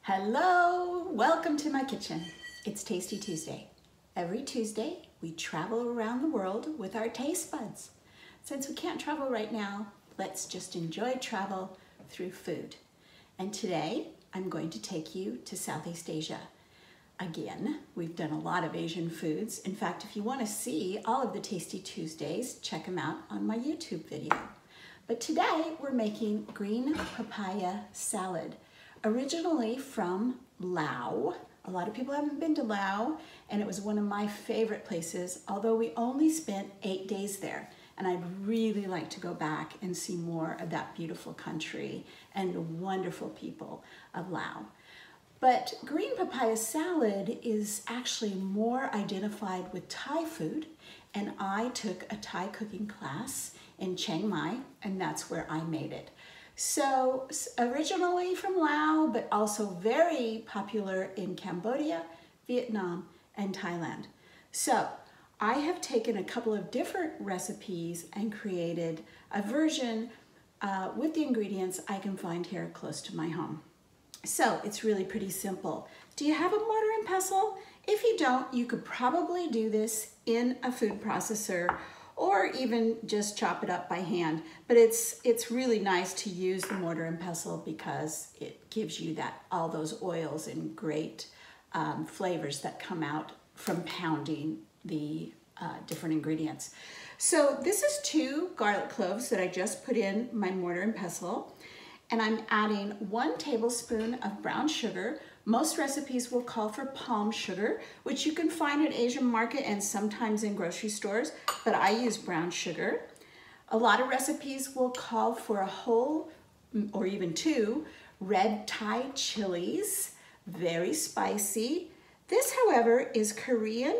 Hello, welcome to my kitchen. It's Tasty Tuesday. Every Tuesday, we travel around the world with our taste buds. Since we can't travel right now, let's just enjoy travel through food. And today, I'm going to take you to Southeast Asia. Again, we've done a lot of Asian foods. In fact, if you want to see all of the Tasty Tuesdays, check them out on my YouTube video. But today, we're making green papaya salad. Originally from Lao. A lot of people haven't been to Lao, and it was one of my favorite places, although we only spent 8 days there. And I'd really like to go back and see more of that beautiful country and the wonderful people of Lao. But green papaya salad is actually more identified with Thai food, and I took a Thai cooking class in Chiang Mai, and that's where I made it. So originally from Lao, but also very popular in Cambodia, Vietnam, and Thailand. So I have taken a couple of different recipes and created a version with the ingredients I can find here close to my home. So it's really pretty simple. Do you have a mortar and pestle? If you don't, you could probably do this in a food processor or even just chop it up by hand. But it's really nice to use the mortar and pestle because it gives you all those oils and great flavors that come out from pounding the different ingredients. So this is 2 garlic cloves that I just put in my mortar and pestle. And I'm adding 1 tablespoon of brown sugar. Most recipes will call for palm sugar, which you can find at Asian market and sometimes in grocery stores, but I use brown sugar. A lot of recipes will call for a whole or even 2 red Thai chilies, very spicy. This, however, is Korean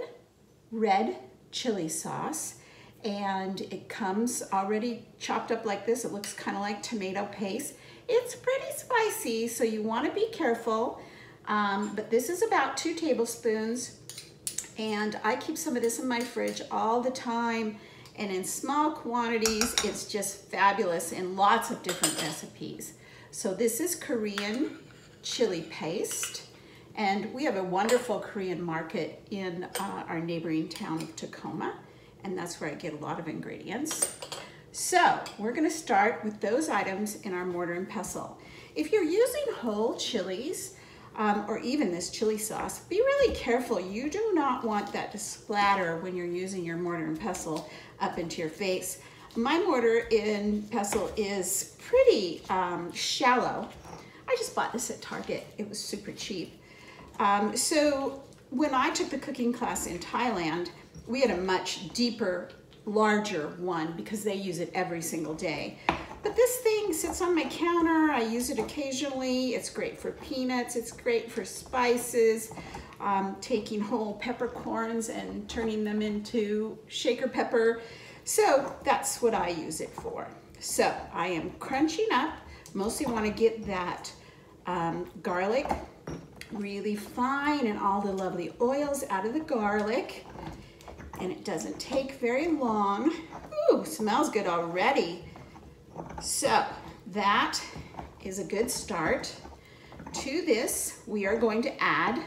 red chili sauce, and it comes already chopped up like this. It looks kind of like tomato paste. It's pretty spicy, so you want to be careful. But this is about 2 tablespoons, and I keep some of this in my fridge all the time, and in small quantities. It's just fabulous in lots of different recipes. So this is Korean chili paste, and we have a wonderful Korean market in our neighboring town of Tacoma, and that's where I get a lot of ingredients. So we're going to start with those items in our mortar and pestle. If you're using whole chilies, or even this chili sauce, be really careful. You do not want that to splatter when you're using your mortar and pestle up into your face. My mortar and pestle is pretty shallow. I just bought this at Target. It was super cheap. So when I took the cooking class in Thailand, we had a much deeper, larger one because they use it every single day. But this thing sits on my counter. I use it occasionally. It's great for peanuts. It's great for spices. Taking whole peppercorns and turning them into shaker pepper. So that's what I use it for. So I am crunching up. Mostly want to get that garlic really fine and all the lovely oils out of the garlic. And it doesn't take very long. Ooh, smells good already. So that is a good start. To this, we are going to add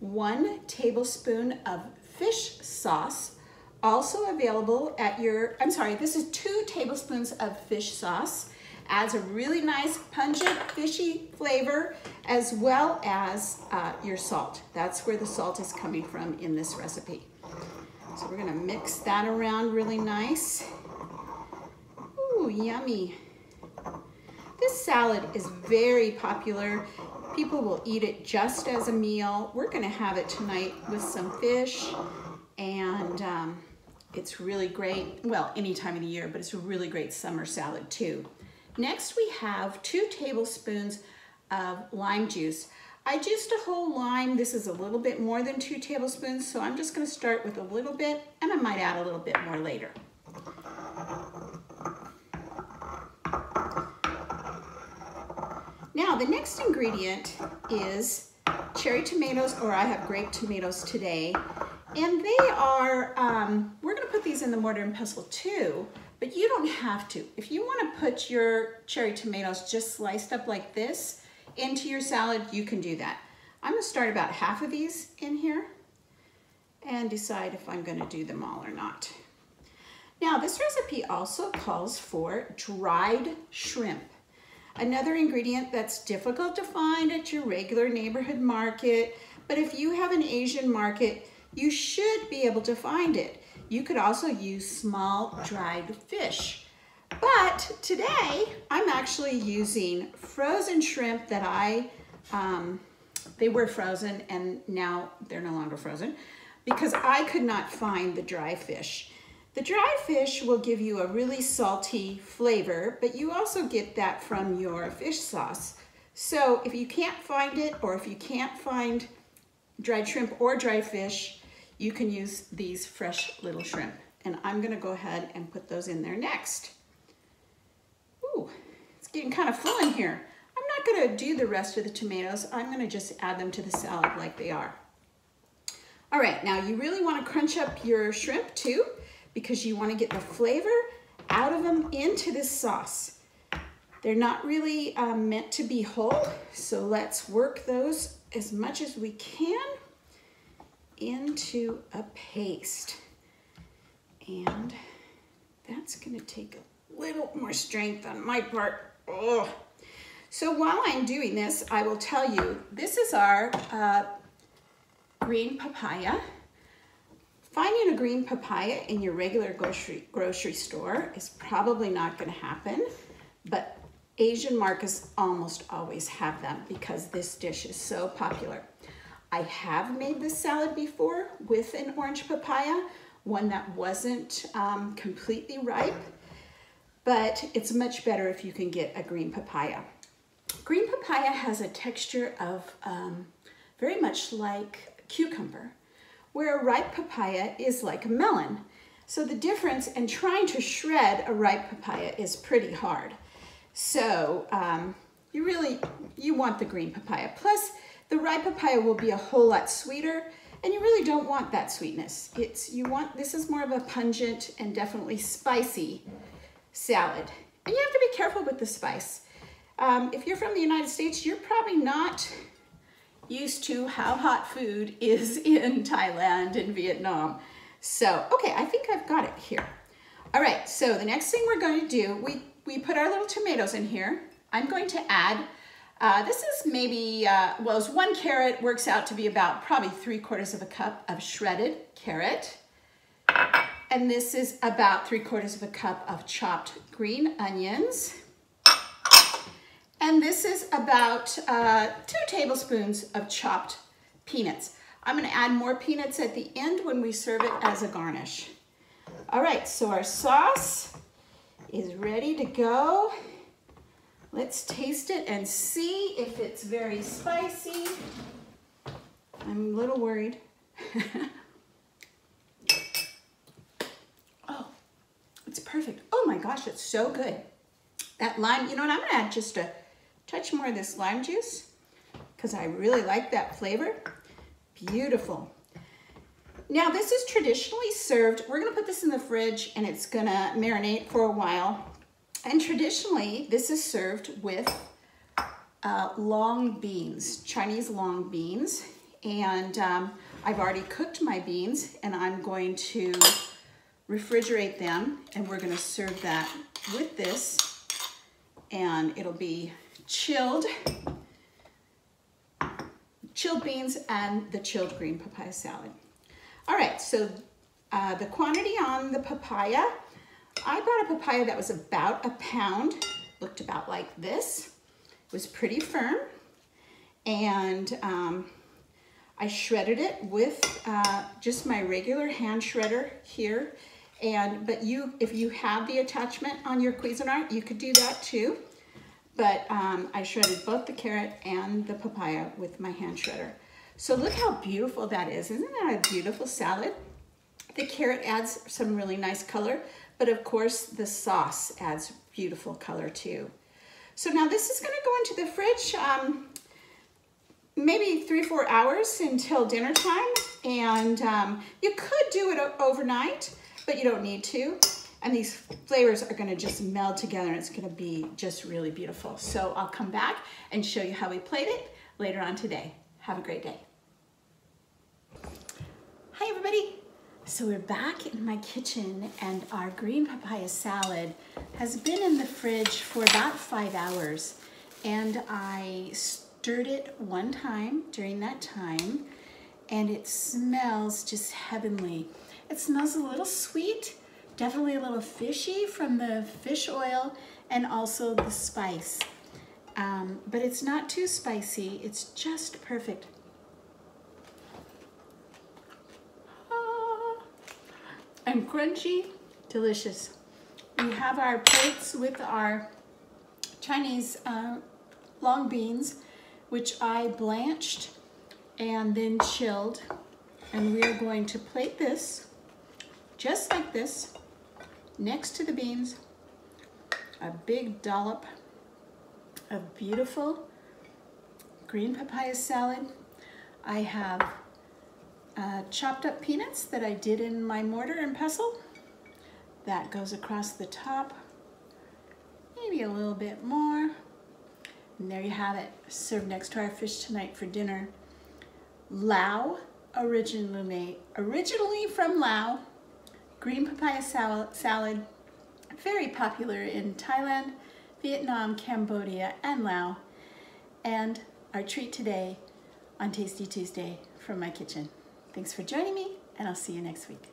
1 tablespoon of fish sauce, also available at this is 2 tablespoons of fish sauce. Adds a really nice pungent fishy flavor, as well as your salt. That's where the salt is coming from in this recipe. So we're gonna mix that around really nice. Ooh, yummy. This salad is very popular. People will eat it just as a meal. We're gonna have it tonight with some fish, and it's really great, well, any time of the year, but it's a really great summer salad too. Next, we have 2 tablespoons of lime juice. I juiced a whole lime. This is a little bit more than 2 tablespoons, so I'm just gonna start with a little bit, and I might add a little bit more later. Now, the next ingredient is cherry tomatoes, or I have grape tomatoes today. And they are, we're gonna put these in the mortar and pestle too, but you don't have to. If you wanna put your cherry tomatoes just sliced up like this into your salad, you can do that. I'm gonna start about half of these in here and decide if I'm gonna do them all or not. Now, this recipe also calls for dried shrimp. Another ingredient that's difficult to find at your regular neighborhood market, but if you have an Asian market, you should be able to find it. You could also use small dried fish. But today, I'm actually using frozen shrimp that they were frozen and now they're no longer frozen because I could not find the dry fish. The dry fish will give you a really salty flavor, but you also get that from your fish sauce. So if you can't find it, or if you can't find dried shrimp or dry fish, you can use these fresh little shrimp. And I'm gonna go ahead and put those in there next. Ooh, it's getting kind of full in here. I'm not gonna do the rest of the tomatoes. I'm gonna just add them to the salad like they are. All right, now you really wanna crunch up your shrimp too, because you want to get the flavor out of them into this sauce. They're not really meant to be whole, so let's work those as much as we can into a paste. And that's going to take a little more strength on my part. Oh. So while I'm doing this, I will tell you, this is our green papaya. Finding a green papaya in your regular grocery store is probably not going to happen, but Asian markets almost always have them because this dish is so popular. I have made this salad before with an orange papaya, one that wasn't completely ripe, but it's much better if you can get a green papaya. Green papaya has a texture of very much like cucumber, where a ripe papaya is like a melon. So the difference in trying to shred a ripe papaya is pretty hard. So you want the green papaya. Plus, the ripe papaya will be a whole lot sweeter, and you really don't want that sweetness. This is more of a pungent and definitely spicy salad. And you have to be careful with the spice. If you're from the United States, you're probably not used to how hot food is in Thailand and Vietnam. So, okay, I think I've got it here. All right, so the next thing we're going to do, we put our little tomatoes in here. I'm going to add, this is maybe, well, it's 1 carrot, works out to be about probably 3/4 of a cup of shredded carrot. And this is about 3/4 of a cup of chopped green onions. And this is about 2 tablespoons of chopped peanuts. I'm gonna add more peanuts at the end when we serve it as a garnish. All right, so our sauce is ready to go. Let's taste it and see if it's very spicy. I'm a little worried. Oh, it's perfect. Oh my gosh, it's so good. That lime, you know what, I'm gonna add just a touch more of this lime juice because I really like that flavor. Beautiful. Now this is traditionally served, we're gonna put this in the fridge and it's gonna marinate for a while. And traditionally this is served with long beans, Chinese long beans. And I've already cooked my beans and I'm going to refrigerate them and we're gonna serve that with this and it'll be chilled beans and the chilled green papaya salad. All right, so the quantity on the papaya, I bought a papaya that was about 1 pound, looked about like this. It was pretty firm, and I shredded it with just my regular hand shredder here. But if you have the attachment on your Cuisinart, you could do that too. But I shredded both the carrot and the papaya with my hand shredder. So look how beautiful that is. Isn't that a beautiful salad? The carrot adds some really nice color, but of course the sauce adds beautiful color too. So now this is gonna go into the fridge maybe 3-4 hours until dinner time. And you could do it overnight, but you don't need to. And these flavors are gonna just meld together and it's gonna be just really beautiful. So I'll come back and show you how we plate it later on today. Have a great day. Hi everybody. So we're back in my kitchen and our green papaya salad has been in the fridge for about 5 hours. And I stirred it one time during that time and it smells just heavenly. It smells a little sweet, definitely a little fishy from the fish oil and also the spice. But it's not too spicy, it's just perfect. And crunchy, delicious. We have our plates with our Chinese long beans, which I blanched and then chilled. And we are going to plate this just like this, next to the beans, a big dollop of beautiful green papaya salad. I have chopped up peanuts that I did in my mortar and pestle. That goes across the top, maybe a little bit more. And there you have it, served next to our fish tonight for dinner. Lao, originally from Lao, green papaya salad, very popular in Thailand, Vietnam, Cambodia, and Laos. And our treat today on Tasty Tuesday from my kitchen. Thanks for joining me, and I'll see you next week.